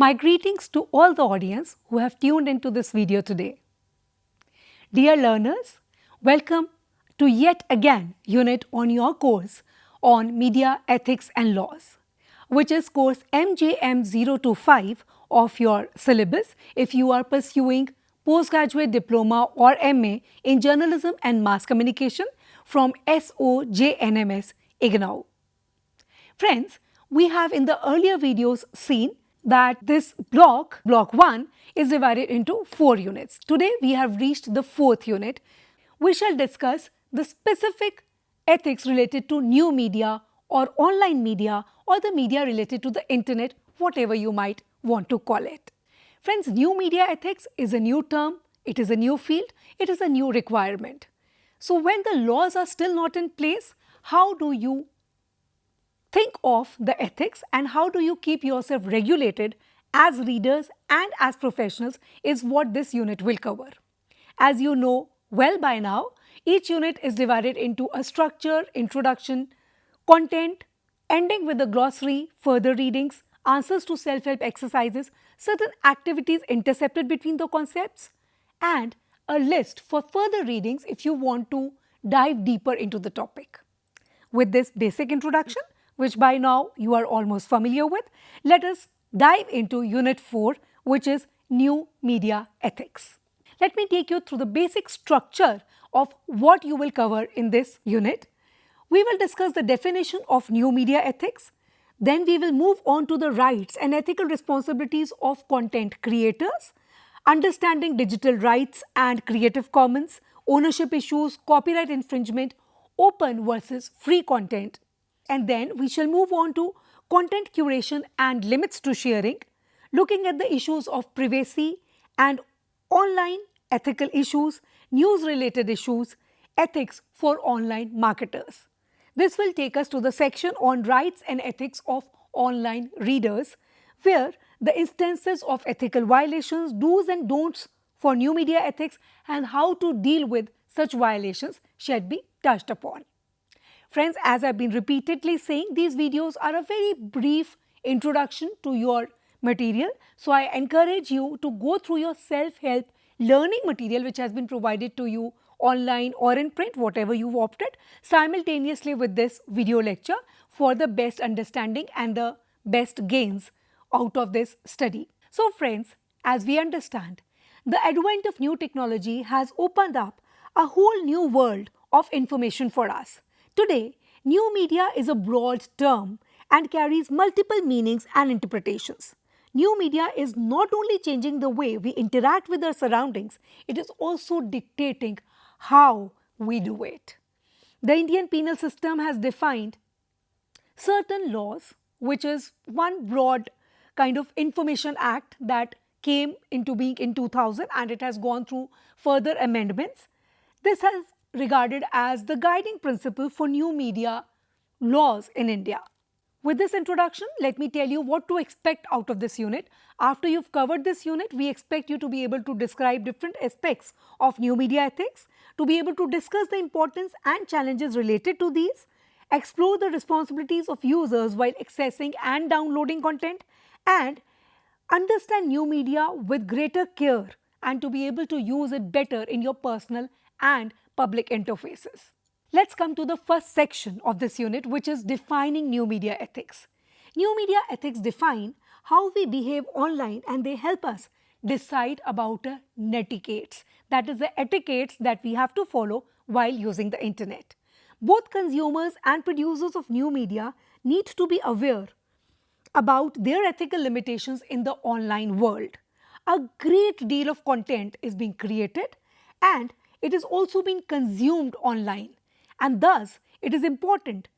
My greetings to all the audience who have tuned into this video today. Dear learners, welcome to yet again unit on your course on Media Ethics and Laws, which is course MJM 025 of your syllabus if you are pursuing postgraduate diploma or MA in journalism and mass communication from SOJNMS IGNOU. Friends, we have in the earlier videos seen that this block 1, is divided into 4 units. Today we have reached the 4th unit. We shall discuss the specific ethics related to new media or online media or the media related to the internet, whatever you might want to call it. Friends, new media ethics is a new term, it is a new field, it is a new requirement. So when the laws are still not in place, how do you think of the ethics and how do you keep yourself regulated as readers and as professionals is what this unit will cover. As you know well by now, each unit is divided into a structure, introduction, content, ending with a glossary, further readings, answers to self-help exercises, certain activities intercepted between the concepts, and a list for further readings if you want to dive deeper into the topic. With this basic introduction, which by now you are almost familiar with, let us dive into Unit 4, which is New Media Ethics. Let me take you through the basic structure of what you will cover in this unit. We will discuss the definition of new media ethics. Then we will move on to the rights and ethical responsibilities of content creators, understanding digital rights and Creative Commons, ownership issues, copyright infringement, open versus free content. And then we shall move on to content curation and limits to sharing, looking at the issues of privacy and online ethical issues, news-related issues, ethics for online marketers. This will take us to the section on rights and ethics of online readers, where the instances of ethical violations, do's and don'ts for new media ethics and how to deal with such violations shall be touched upon. Friends, as I have been repeatedly saying, these videos are a very brief introduction to your material. So, I encourage you to go through your self-help learning material which has been provided to you online or in print, whatever you've opted, simultaneously with this video lecture for the best understanding and the best gains out of this study. So, friends, as we understand, the advent of new technology has opened up a whole new world of information for us. Today, new media is a broad term and carries multiple meanings and interpretations. New media is not only changing the way we interact with our surroundings, it is also dictating how we do it. The Indian penal system has defined certain laws, which is one broad kind of information act that came into being in 2000 and it has gone through further amendments. This has regarded as the guiding principle for new media laws in India. With this introduction, let me tell you what to expect out of this unit. After you've covered this unit, we expect you to be able to describe different aspects of new media ethics, to be able to discuss the importance and challenges related to these, explore the responsibilities of users while accessing and downloading content, and understand new media with greater care and to be able to use it better in your personal and public interfaces. Let's come to the first section of this unit, which is defining new media ethics. New media ethics define how we behave online and they help us decide about netiquettes, that is the etiquettes that we have to follow while using the internet. Both consumers and producers of new media need to be aware about their ethical limitations in the online world. A great deal of content is being created and it is also being consumed online, and thus it is important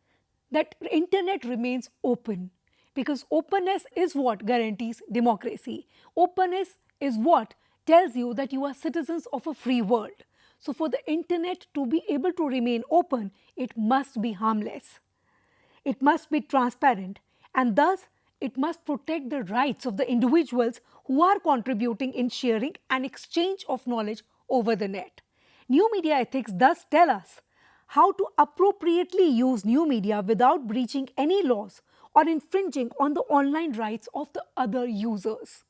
that the internet remains open, because openness is what guarantees democracy. Openness is what tells you that you are citizens of a free world. So, for the internet to be able to remain open, it must be harmless, it must be transparent, and thus it must protect the rights of the individuals who are contributing in sharing and exchange of knowledge over the net. New media ethics thus tell us how to appropriately use new media without breaching any laws or infringing on the online rights of the other users.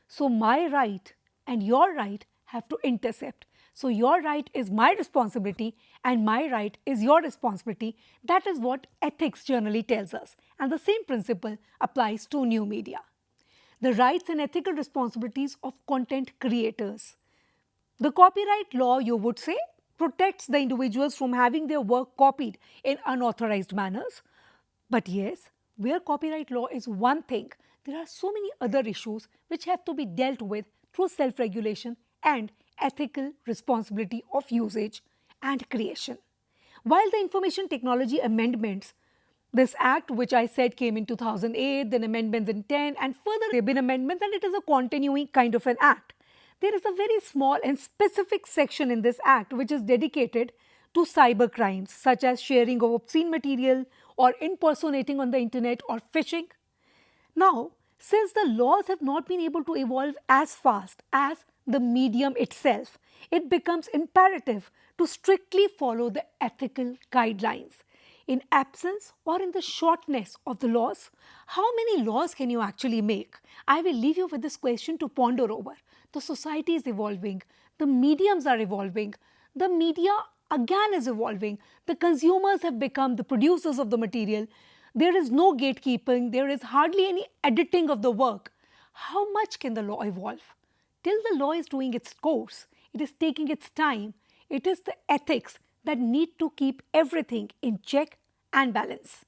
So my right and your right have to intercept. So your right is my responsibility and my right is your responsibility. That is what ethics generally tells us. And the same principle applies to new media. The rights and ethical responsibilities of content creators. The copyright law, you would say, protects the individuals from having their work copied in unauthorized manners. But yes, where copyright law is one thing, there are so many other issues which have to be dealt with through self-regulation and ethical responsibility of usage and creation. While the Information Technology Amendments, this act which I said came in 2008, then amendments in 10 and further there have been amendments and it is a continuing kind of an act. There is a very small and specific section in this act which is dedicated to cyber crimes such as sharing of obscene material or impersonating on the internet or phishing. Now, since the laws have not been able to evolve as fast as the medium itself, it becomes imperative to strictly follow the ethical guidelines. In absence or in the shortness of the laws, how many laws can you actually make? I will leave you with this question to ponder over. The society is evolving, the mediums are evolving, the media again is evolving, the consumers have become the producers of the material, there is no gatekeeping, there is hardly any editing of the work. How much can the law evolve? Till the law is doing its course, it is taking its time, it is the ethics that need to keep everything in check and balance.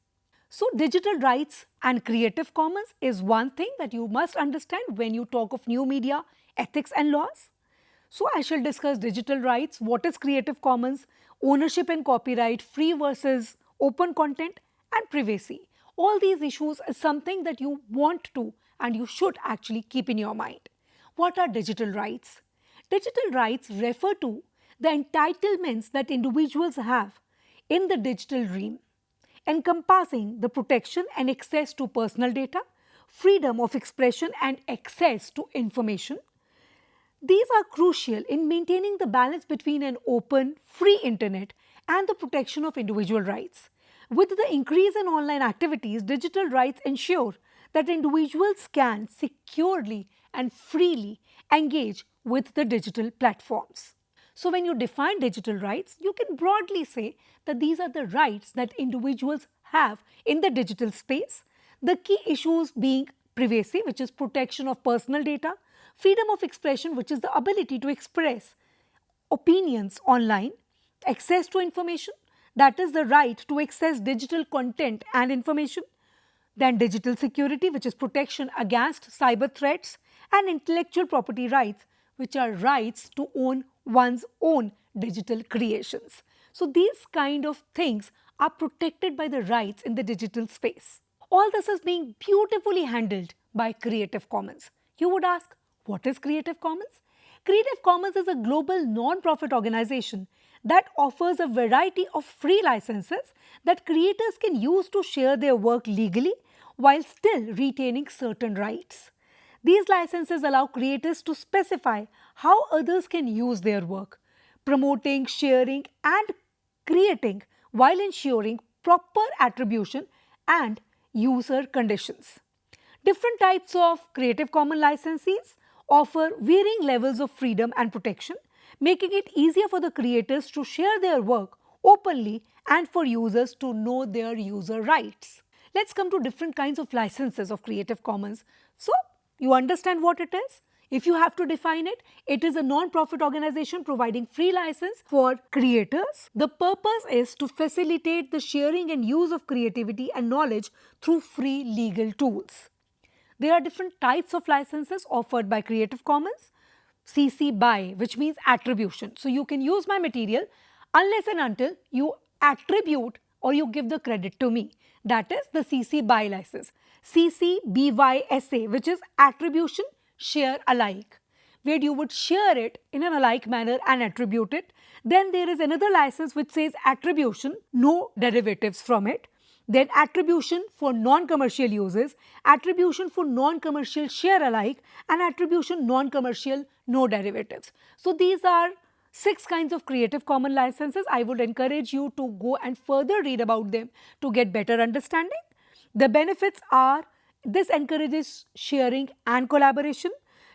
So digital rights and Creative Commons is one thing that you must understand when you talk of new media, ethics and laws. So I shall discuss digital rights, what is Creative Commons, ownership and copyright, free versus open content and privacy. All these issues is something that you want to and you should actually keep in your mind. What are digital rights? Digital rights refer to the entitlements that individuals have in the digital realm, encompassing the protection and access to personal data, freedom of expression and access to information. These are crucial in maintaining the balance between an open, free internet and the protection of individual rights. With the increase in online activities, digital rights ensure that individuals can securely and freely engage with the digital platforms. So when you define digital rights, you can broadly say that these are the rights that individuals have in the digital space. The key issues being privacy, which is protection of personal data, freedom of expression, which is the ability to express opinions online, access to information, that is the right to access digital content and information, then digital security, which is protection against cyber threats, and intellectual property rights, which are rights to own one's own digital creations. So these kind of things are protected by the rights in the digital space. All this is being beautifully handled by Creative Commons. You would ask, what is Creative Commons? Creative Commons is a global non-profit organization that offers a variety of free licenses that creators can use to share their work legally while still retaining certain rights. These licenses allow creators to specify how others can use their work, promoting, sharing and creating while ensuring proper attribution and user conditions. Different types of Creative Commons licensees offer varying levels of freedom and protection, making it easier for the creators to share their work openly and for users to know their user rights. Let's come to different kinds of licenses of Creative Commons. So, you understand what it is? If you have to define it, it is a non-profit organization providing free license for creators. The purpose is to facilitate the sharing and use of creativity and knowledge through free legal tools. There are different types of licenses offered by Creative Commons. CC BY, which means attribution. So you can use my material unless and until you attribute or you give the credit to me. That is the CC BY license. CC BY-SA, which is attribution share alike, where you would share it in an alike manner and attribute it. Then there is another license which says attribution, no derivatives from it. Then attribution for non-commercial uses, attribution for non-commercial share alike, and attribution non-commercial no derivatives. So these are 6 kinds of Creative Commons licenses. I would encourage you to go and further read about them to get better understanding. The benefits are this encourages sharing and collaboration.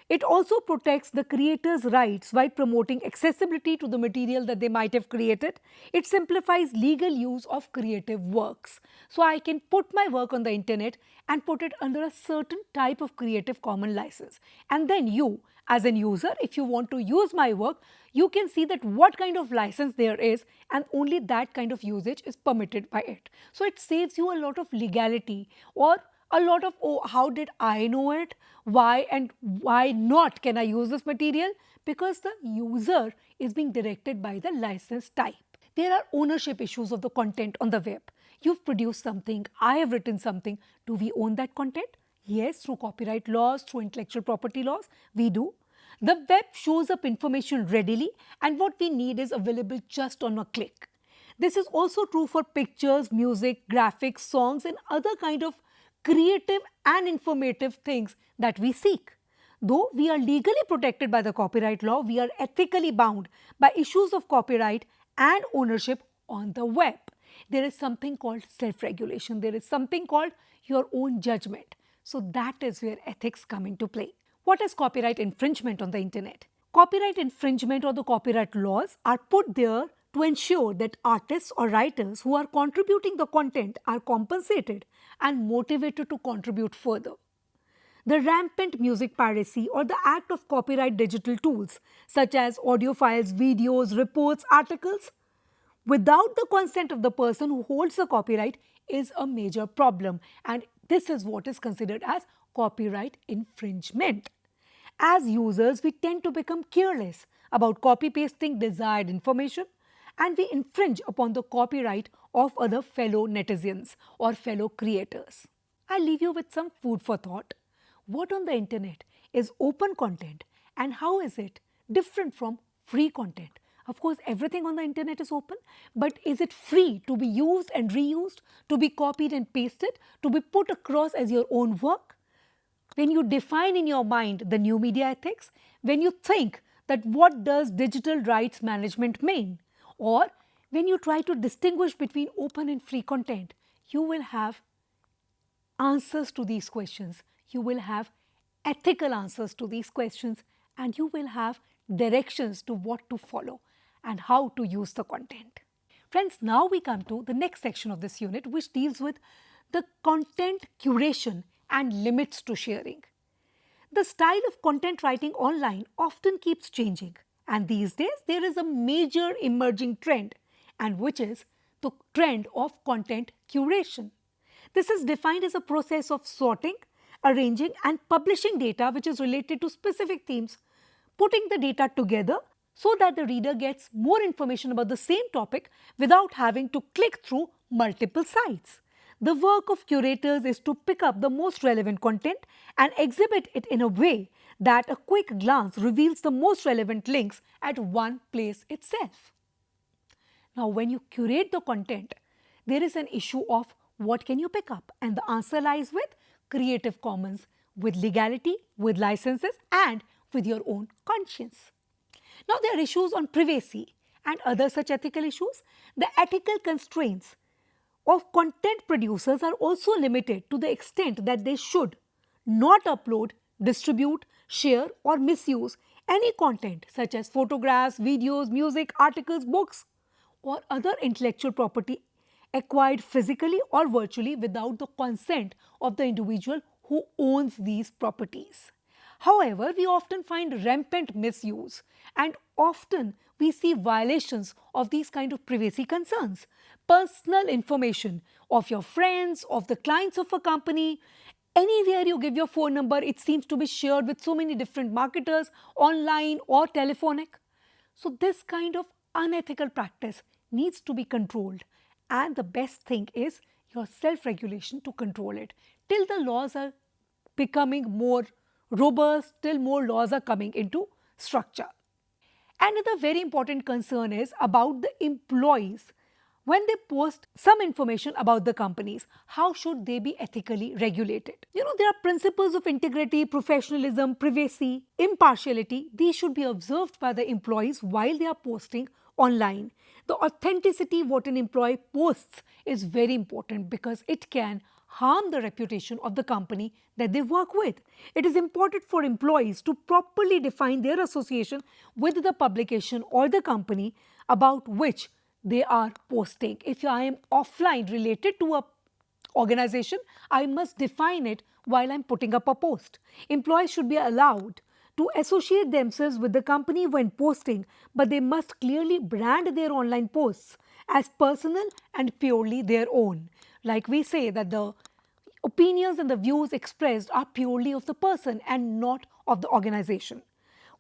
It also protects the creator's rights while promoting accessibility to the material that they might have created. It simplifies legal use of creative works. So I can put my work on the internet and put it under a certain type of Creative Commons license. And then you, as an user, if you want to use my work, you can see that what kind of license there is, and only that kind of usage is permitted by it. So it saves you a lot of legality, or a lot of, oh, how did I know it? Why and why not can I use this material? Because the user is being directed by the license type. There are ownership issues of the content on the web. You've produced something, I have written something. Do we own that content? Yes, through copyright laws, through intellectual property laws, we do. The web shows up information readily, and what we need is available just on a click. This is also true for pictures, music, graphics, songs, and other kind of creative and informative things that we seek. Though we are legally protected by the copyright law, we are ethically bound by issues of copyright and ownership on the web. There is something called self-regulation. There is something called your own judgment. So that is where ethics come into play. What is copyright infringement on the internet? Copyright infringement or the copyright laws are put there to ensure that artists or writers who are contributing the content are compensated and motivated to contribute further. The rampant music piracy or the act of copyright digital tools such as audio files, videos, reports, articles without the consent of the person who holds the copyright is a major problem, and this is what is considered as copyright infringement. As users, we tend to become careless about copy-pasting desired information, and we infringe upon the copyright of other fellow netizens or fellow creators. I leave you with some food for thought. What on the internet is open content, and how is it different from free content? Of course, everything on the internet is open, but is it free to be used and reused, to be copied and pasted, to be put across as your own work? When you define in your mind the new media ethics, when you think that what does digital rights management mean, or when you try to distinguish between open and free content, you will have answers to these questions. You will have ethical answers to these questions, and you will have directions to what to follow and how to use the content. Friends, now we come to the next section of this unit, which deals with the content curation and limits to sharing. The style of content writing online often keeps changing, and these days there is a major emerging trend, and which is the trend of content curation. This is defined as a process of sorting, arranging and publishing data which is related to specific themes, putting the data together so that the reader gets more information about the same topic without having to click through multiple sites. The work of curators is to pick up the most relevant content and exhibit it in a way that a quick glance reveals the most relevant links at one place itself. Now, when you curate the content, there is an issue of what can you pick up, and the answer lies with Creative Commons, with legality, with licenses and with your own conscience. Now, there are issues on privacy and other such ethical issues. The ethical constraints of content producers are also limited to the extent that they should not upload, distribute, share or misuse any content such as photographs, videos, music, articles, books or other intellectual property acquired physically or virtually without the consent of the individual who owns these properties. However, we often find rampant misuse, and often we see violations of these kind of privacy concerns. Personal information of your friends, of the clients of a company, anywhere you give your phone number, it seems to be shared with so many different marketers, online or telephonic. So this kind of unethical practice needs to be controlled, and the best thing is your self-regulation to control it. Till the laws are becoming more robust, till more laws are coming into structure. Another very important concern is about the employees. When they post some information about the companies, how should they be ethically regulated? There are principles of integrity, professionalism, privacy, impartiality. These should be observed by the employees while they are posting online. The authenticity what an employee posts is very important because it can harm the reputation of the company that they work with. It is important for employees to properly define their association with the publication or the company about which they are posting. If I am offline related to a organization, I must define it while I'm putting up a post. Employees should be allowed to associate themselves with the company when posting, but they must clearly brand their online posts as personal and purely their own. Like we say that the opinions and the views expressed are purely of the person and not of the organization.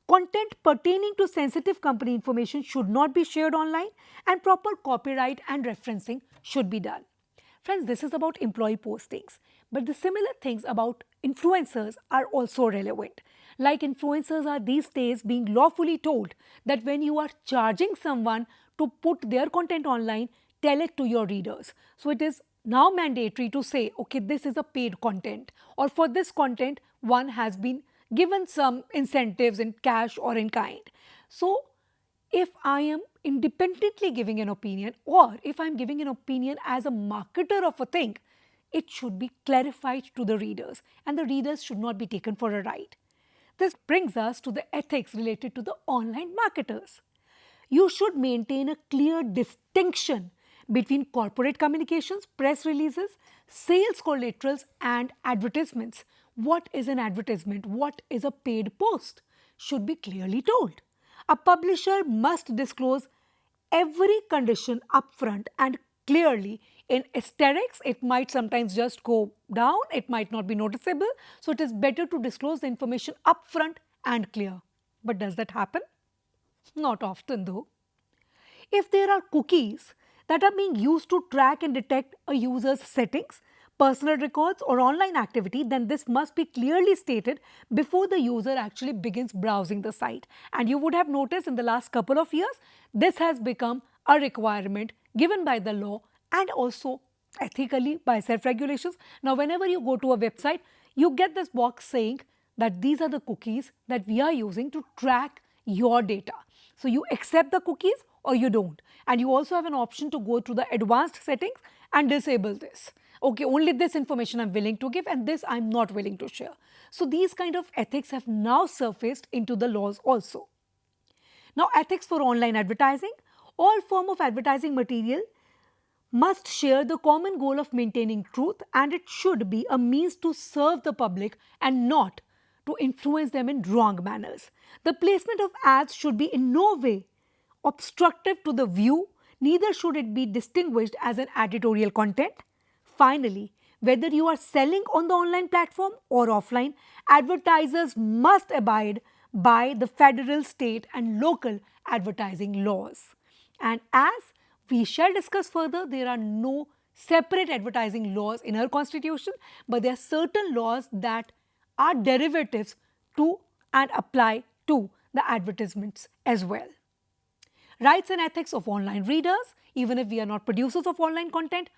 Content pertaining to sensitive company information should not be shared online, and proper copyright and referencing should be done. Friends, this is about employee postings, but the similar things about influencers are also relevant. Like influencers are these days being lawfully told that when you are charging someone to put their content online, tell it to your readers. So it is now mandatory to say, okay, this is a paid content, or for this content, one has been given some incentives in cash or in kind. So if I am independently giving an opinion, or if I am giving an opinion as a marketer of a thing, it should be clarified to the readers, and the readers should not be taken for a ride. This brings us to the ethics related to the online marketers. You should maintain a clear distinction between corporate communications, press releases, sales collaterals, and advertisements. What is an advertisement? What is a paid post? Should be clearly told. A publisher must disclose every condition upfront and clearly. In asterisks, it might sometimes just go down, it might not be noticeable. So it is better to disclose the information upfront and clear. But does that happen? Not often though. If there are cookies that are being used to track and detect a user's settings, personal records or online activity, then this must be clearly stated before the user actually begins browsing the site. And you would have noticed in the last couple of years, this has become a requirement given by the law and also ethically by self-regulations. Now, whenever you go to a website, you get this box saying that these are the cookies that we are using to track your data. So you accept the cookies or you don't. And you also have an option to go to the advanced settings and disable this. Okay, only this information I'm willing to give and this I'm not willing to share. So these kind of ethics have now surfaced into the laws also. Now, ethics for online advertising. All form of advertising material must share the common goal of maintaining truth, and it should be a means to serve the public and not to influence them in wrong manners. The placement of ads should be in no way obstructive to the view, neither should it be distinguished as an editorial content. Finally, whether you are selling on the online platform or offline, advertisers must abide by the federal, state and local advertising laws. And as we shall discuss further, there are no separate advertising laws in our constitution, but there are certain laws that are derivatives to and apply to the advertisements as well. Rights and ethics of online readers. Even if we are not producers of online content,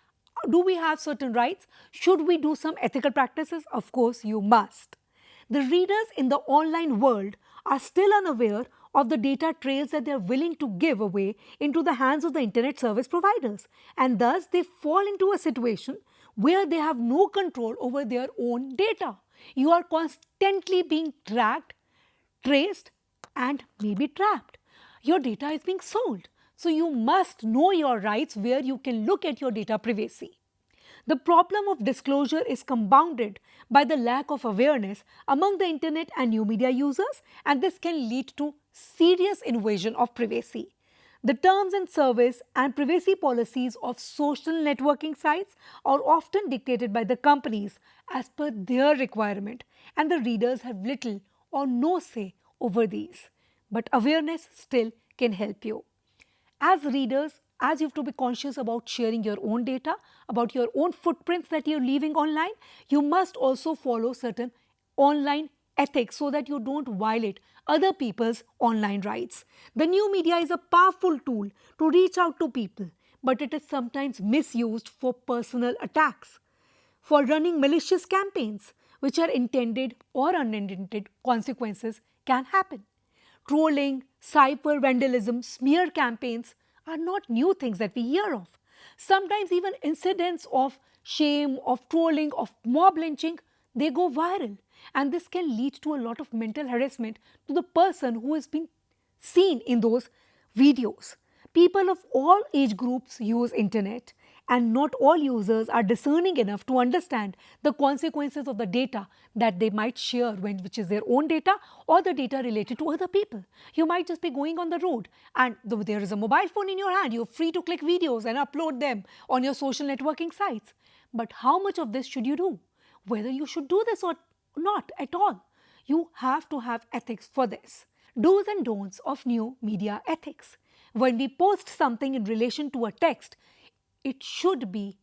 do we have certain rights? Should we do some ethical practices? Of course, you must. The readers in the online world are still unaware of the data trails that they are willing to give away into the hands of the internet service providers, and thus they fall into a situation where they have no control over their own data. You are constantly being tracked, traced and maybe trapped. Your data is being sold. So you must know your rights where you can look at your data privacy. The problem of disclosure is compounded by the lack of awareness among the internet and new media users, and this can lead to serious invasion of privacy. The terms and service and privacy policies of social networking sites are often dictated by the companies as per their requirement, and the readers have little or no say over these. But awareness still can help you. As readers, as you have to be conscious about sharing your own data, about your own footprints that you are leaving online, you must also follow certain online ethics so that you don't violate other people's online rights. The new media is a powerful tool to reach out to people, but it is sometimes misused for personal attacks, for running malicious campaigns, which are intended or unintended consequences can happen. Trolling, cyber vandalism, smear campaigns are not new things that we hear of. Sometimes even incidents of shame, of trolling, of mob lynching, they go viral. And this can lead to a lot of mental harassment to the person who has been seen in those videos. People of all age groups use internet, and not all users are discerning enough to understand the consequences of the data that they might share, which is their own data or the data related to other people. You might just be going on the road and there is a mobile phone in your hand. You're free to click videos and upload them on your social networking sites. But how much of this should you do? Whether you should do this or not at all. You have to have ethics for this. Do's and don'ts of new media ethics. When we post something in relation to a text, it should be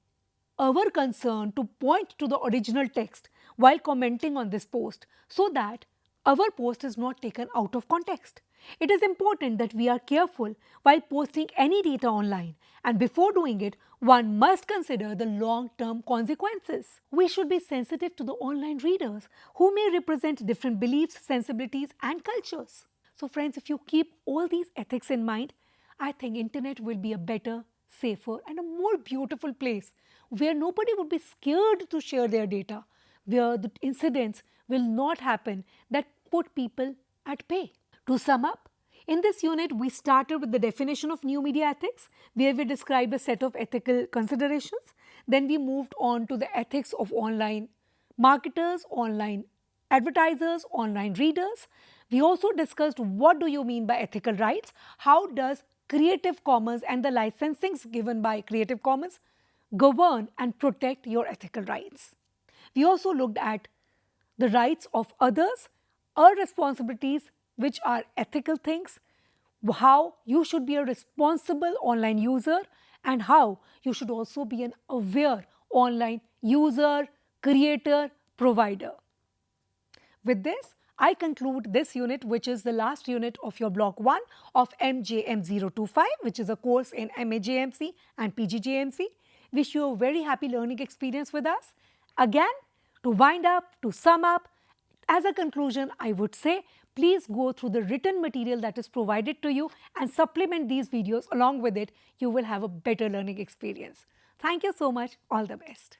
our concern to point to the original text while commenting on this post so that our post is not taken out of context. It is important that we are careful while posting any data online, and before doing it, one must consider the long-term consequences. We should be sensitive to the online readers who may represent different beliefs, sensibilities and cultures. So friends, if you keep all these ethics in mind, I think internet will be a better, safer and a more beautiful place where nobody would be scared to share their data, where the incidents will not happen that put people at bay. To sum up, in this unit we started with the definition of new media ethics, where we described a set of ethical considerations. Then we moved on to the ethics of online marketers, online advertisers, online readers. We also discussed what do you mean by ethical rights, how does Creative Commons and the licensings given by Creative Commons govern and protect your ethical rights. We also looked at the rights of others, our responsibilities, which are ethical things, how you should be a responsible online user, and how you should also be an aware online user, creator, provider. With this, I conclude this unit, which is the last unit of your block 1 of MJM025, which is a course in MAJMC and PGJMC. Wish you a very happy learning experience with us. Again, to wind up, to sum up, as a conclusion, I would say, please go through the written material that is provided to you and supplement these videos along with it. You will have a better learning experience. Thank you so much. All the best.